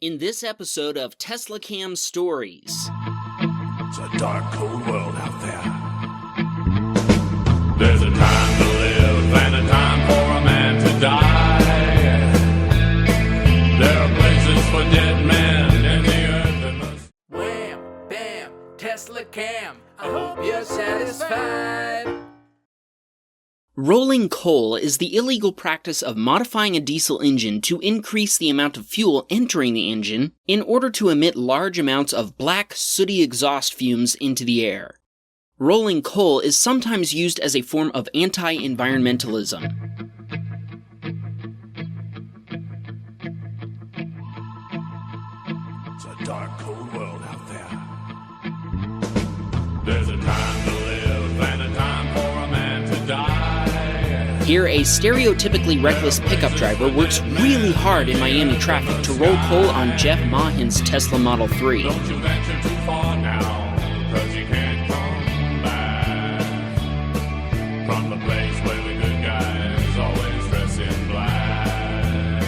In this episode of Teslacam Stories. It's a dark, cold world out there. There's a time to live and a time for a man to die. There are places for dead men in the earth that must... Wham, bam, Teslacam, I hope you're satisfied. Rolling coal is the illegal practice of modifying a diesel engine to increase the amount of fuel entering the engine in order to emit large amounts of black, sooty exhaust fumes into the air. Rolling coal is sometimes used as a form of anti-environmentalism. It's a dark, cold world out there. There's a time to live and a time for a man to die. Here, a stereotypically reckless pickup driver works really hard in Miami traffic to roll coal on Jeff Mahin's Tesla Model 3. Don't you venture too far now, 'cause you can't come back from the place where the good guys always dress in black.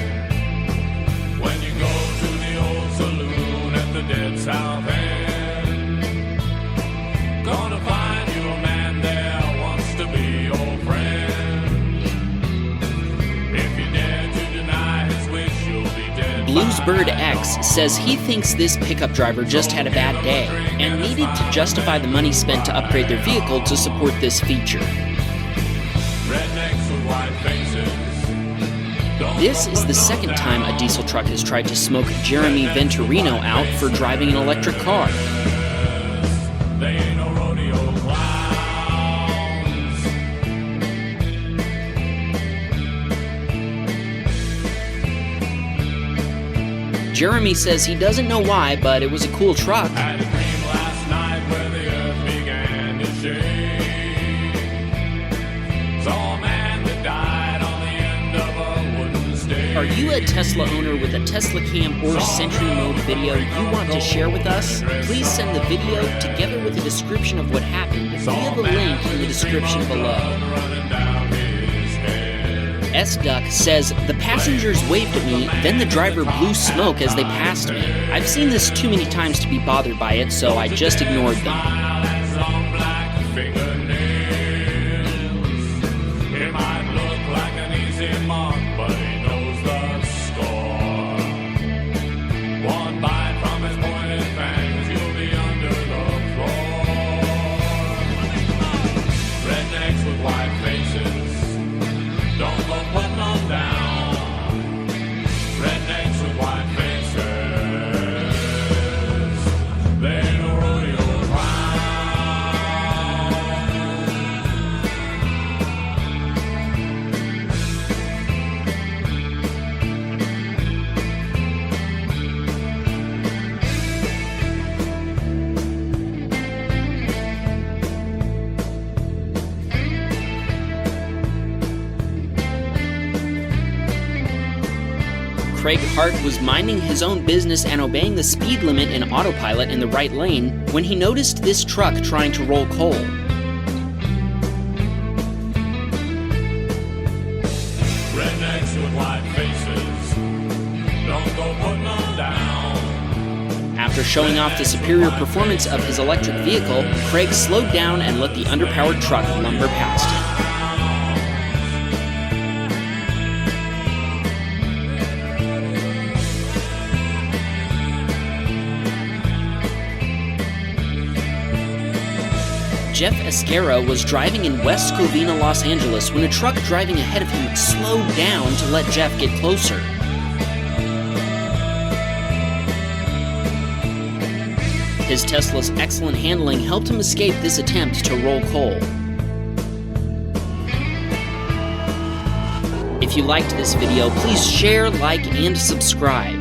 When you go to the old saloon at the dead South End, gonna find you a man there wants to be your friend. Bluesbird X says he thinks this pickup driver just had a bad day and needed to justify the money spent to upgrade their vehicle to support this feature. This is the second time a diesel truck has tried to smoke Jeremy Venturino out for driving an electric car. Jeremy says he doesn't know why, but it was a cool truck. Had a dream last night where the earth began to shake. Saw a man that died on the end of a wooden stake. Are you a Tesla owner with a Teslacam or Sentry mode video you want to share with us? Please send the video together with a description of what happened via the link in the description below. S-Duck says, the passengers waved at me, then the driver blew smoke as they passed me. I've seen this too many times to be bothered by it, so I just ignored them. It might look like an easy mark, but he knows the score. One bite from his pointed fangs, you'll be under the floor. Rednecks with white faces, don't go putting them down. Rednecks with white faces, they ain't no rodeo Craig Hart was minding his own business and obeying the speed limit in autopilot in the right lane when he noticed this truck trying to roll coal. Rednecks with white faces, don't go putting them down. After showing off the superior performance of his electric vehicle, Craig slowed down and let the underpowered truck lumber past him. Jeff Esquera was driving in West Covina, Los Angeles when a truck driving ahead of him slowed down to let Jeff get closer. His Tesla's excellent handling helped him escape this attempt to roll coal. If you liked this video, please share, like, and subscribe.